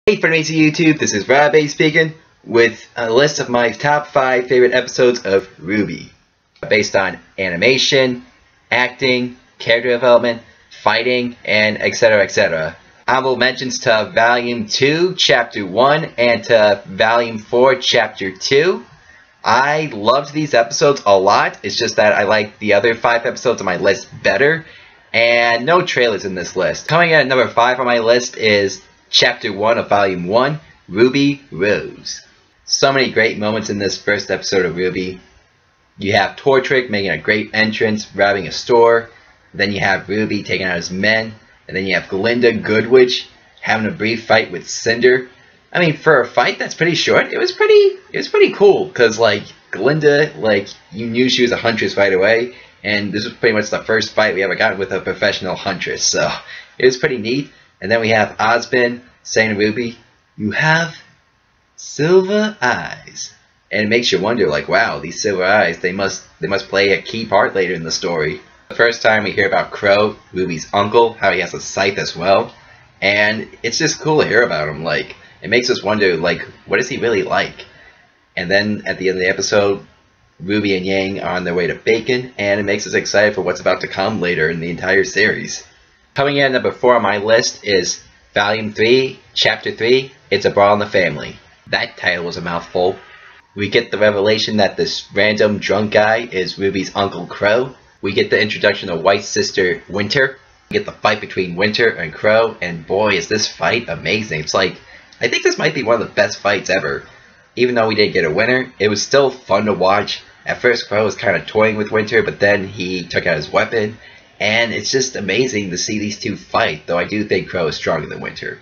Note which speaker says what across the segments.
Speaker 1: Hey friends of YouTube, this is Robbay speaking with a list of my top 5 favorite episodes of RWBY. Based on animation, acting, character development, fighting, and etc. etc. Honorable mentions to Volume 2, Chapter 1, and to Volume 4, Chapter 2. I loved these episodes a lot, it's just that I like the other 5 episodes on my list better, and no trailers in this list. Coming in at number 5 on my list is Chapter 1 of Volume 1, Ruby Rose. So many great moments in this first episode of RWBY. You have Tortrick making a great entrance, robbing a store. Then you have Ruby taking out his men. And then you have Glinda Goodwitch having a brief fight with Cinder. I mean, for a fight that's pretty short, it was pretty cool. Because, like, Glinda, like, you knew she was a huntress right away. And this was pretty much the first fight we ever got with a professional huntress. So, it was pretty neat. And then we have Osmond saying to Ruby, "You have silver eyes." And it makes you wonder, like, wow, these silver eyes, they must play a key part later in the story. The first time we hear about Crow, Ruby's uncle, how he has a scythe as well. And it's just cool to hear about him. Like, it makes us wonder, like, what is he really like? And then at the end of the episode, Ruby and Yang are on their way to Bacon, and it makes us excited for what's about to come later in the entire series. Coming in at number 4 on my list is Volume 3, Chapter 3, It's a Brawl in the Family. That title was a mouthful. We get the revelation that this random drunk guy is Ruby's Uncle Crow. We get the introduction of White's sister Winter. We get the fight between Winter and Crow, and boy is this fight amazing. It's like, I think this might be one of the best fights ever. Even though we didn't get a winner, it was still fun to watch. At first Crow was kind of toying with Winter, but then he took out his weapon. And it's just amazing to see these two fight, though I do think Crow is stronger than Winter.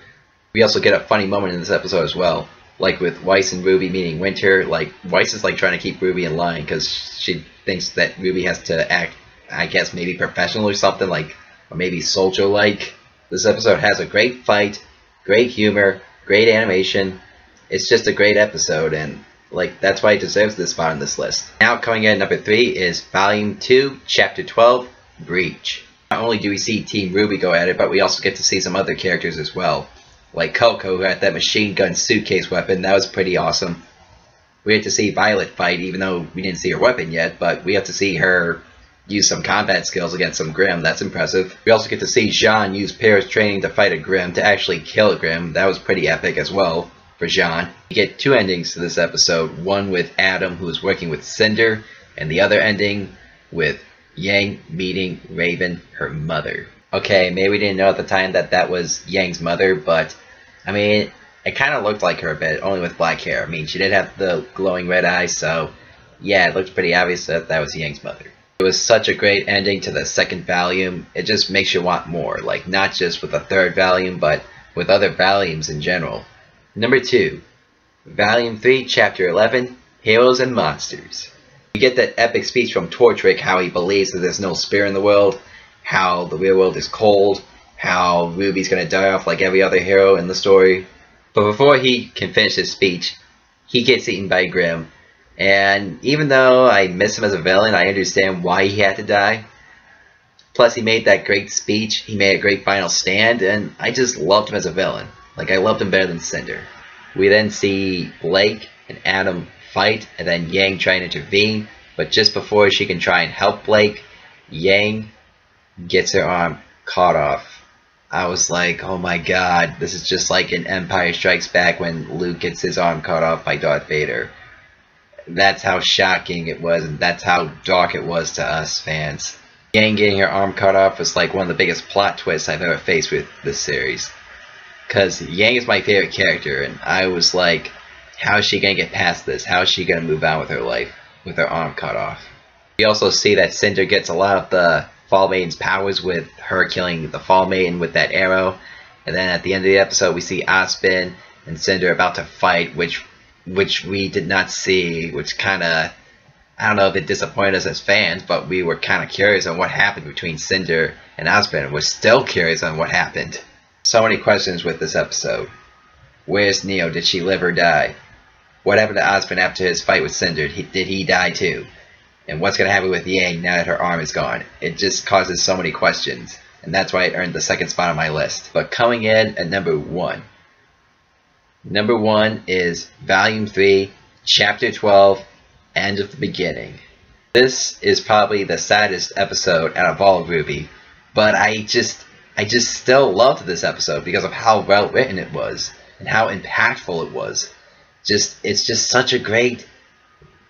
Speaker 1: We also get a funny moment in this episode as well. Like with Weiss and Ruby meeting Winter, like Weiss is like trying to keep Ruby in line because she thinks that Ruby has to act, I guess, maybe professional or something, like, or maybe soldier-like. This episode has a great fight, great humor, great animation. It's just a great episode, and like that's why it deserves this spot on this list. Now coming in at number 3 is Volume 2, Chapter 12, Breach. Not only do we see Team RWBY go at it, but we also get to see some other characters as well. Like Coco, who had that machine gun suitcase weapon, that was pretty awesome. We get to see Violet fight, even though we didn't see her weapon yet, but we have to see her use some combat skills against some Grimm, that's impressive. We also get to see Jean use Paris training to fight a Grimm to actually kill a Grimm, that was pretty epic as well for Jean. We get 2 endings to this episode, one with Adam, who is working with Cinder, and the other ending with Yang meeting Raven, her mother. Okay, maybe we didn't know at the time that that was Yang's mother, but I mean, it kind of looked like her a bit, only with black hair. I mean, she did have the glowing red eyes, so yeah, it looked pretty obvious that that was Yang's mother. It was such a great ending to the second volume. It just makes you want more, like not just with the 3rd volume, but with other volumes in general. Number 2, Volume 3, Chapter 11, Heroes and Monsters. We get that epic speech from Tortrick, how he believes that there's no spirit in the world, how the real world is cold, how Ruby's gonna die off like every other hero in the story. But before he can finish his speech, he gets eaten by Grimm. And even though I miss him as a villain, I understand why he had to die. Plus he made that great speech, he made a great final stand, and I just loved him as a villain. Like, I loved him better than Cinder. We then see Blake and Adam fight, and then Yang try and intervene, but just before she can try and help Blake, Yang gets her arm cut off. I was like, oh my god, this is just like in Empire Strikes Back when Luke gets his arm cut off by Darth Vader. That's how shocking it was, and that's how dark it was to us fans. Yang getting her arm cut off was like one of the biggest plot twists I've ever faced with this series. Because Yang is my favorite character, and I was like, how is she going to get past this? How is she going to move on with her life with her arm cut off? We also see that Cinder gets a lot of the Fall Maiden's powers with her killing the Fall Maiden with that arrow. And then at the end of the episode we see Aspen and Cinder about to fight, which we did not see, which kind of, I don't know if it disappointed us as fans, but we were kind of curious on what happened between Cinder and Aspen. We're still curious on what happened. So many questions with this episode. Where's Neo? Did she live or die? What happened to Osmond after his fight with Cinder? Did he die too? And what's going to happen with Yang now that her arm is gone? It just causes so many questions, and that's why it earned the 2nd spot on my list. But coming in at number 1, Number 1 is Volume 3, Chapter 12, End of the Beginning. This is probably the saddest episode out of all of RWBY, but I just still loved this episode because of how well written it was and how impactful it was. It's just such a great.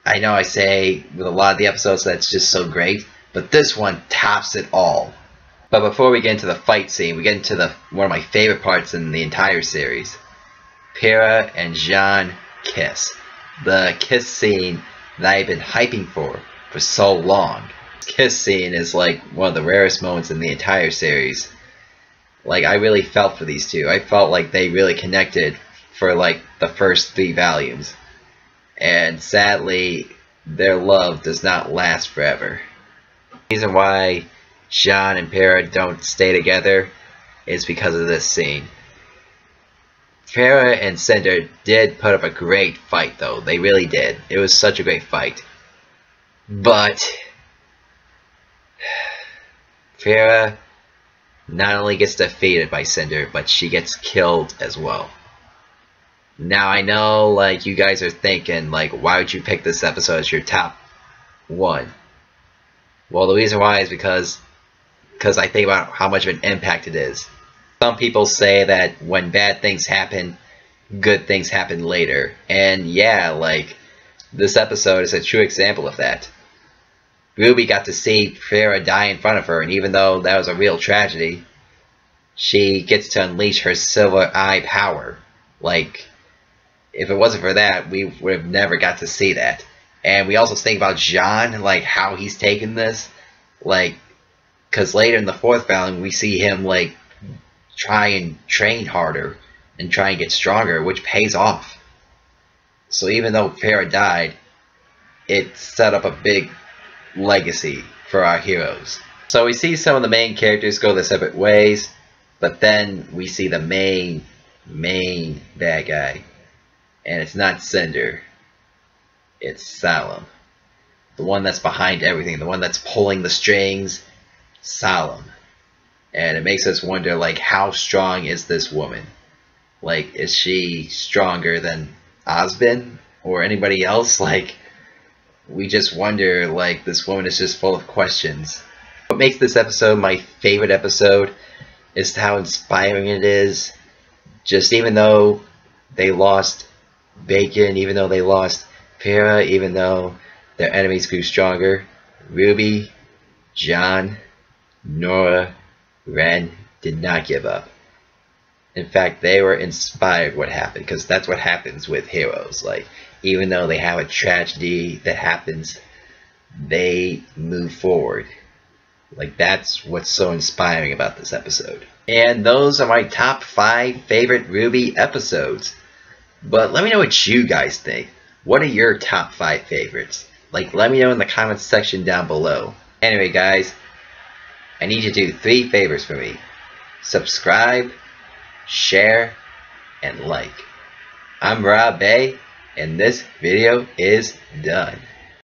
Speaker 1: I know I say with a lot of the episodes that's just so great, but this one tops it all. But before we get into the fight scene, we get into one of my favorite parts in the entire series. Pyrrha and Jean kiss. The kiss scene that I've been hyping for so long. This kiss scene is like one of the rarest moments in the entire series. Like, I really felt for these two. I felt like they really connected for like the first 3 volumes. And sadly, their love does not last forever. The reason why Jean and Pyrrha don't stay together is because of this scene. Pyrrha and Cinder did put up a great fight though. They really did. It was such a great fight. But Pyrrha not only gets defeated by Cinder, but she gets killed as well. Now I know, like, you guys are thinking, like, why would you pick this episode as your top 1? Well, the reason why is because I think about how much of an impact it is. Some people say that when bad things happen, good things happen later. And yeah, like, this episode is a true example of that. RWBY got to see Pyrrha die in front of her, and even though that was a real tragedy, she gets to unleash her silver eye power. Like, if it wasn't for that, we would have never got to see that. And we also think about Jean, like, how he's taken this. Like, because later in the 4th volume, we see him, like, try and train harder and try and get stronger, which pays off. So even though Pyrrha died, it set up a big legacy for our heroes. So we see some of the main characters go their separate ways, but then we see the main bad guy. And it's not Cinder, it's Salem. The one that's behind everything, the one that's pulling the strings, Salem. And it makes us wonder, like, how strong is this woman? Like, is she stronger than Osbin or anybody else? Like, we just wonder, like, this woman is just full of questions. What makes this episode my favorite episode is how inspiring it is. Just even though they lost Bacon, even though they lost Pyrrha, even though their enemies grew stronger, RWBY, Jean, Nora, Ren did not give up. In fact, they were inspired what happened, because that's what happens with heroes. Like, even though they have a tragedy that happens, they move forward. Like, that's what's so inspiring about this episode. And those are my top 5 favorite RWBY episodes. But let me know what you guys think. What are your top 5 favorites? Like, let me know in the comments section down below. Anyway, guys, I need you to do 3 favors for me. Subscribe, share, and like. I'm Robbay, and this video is done.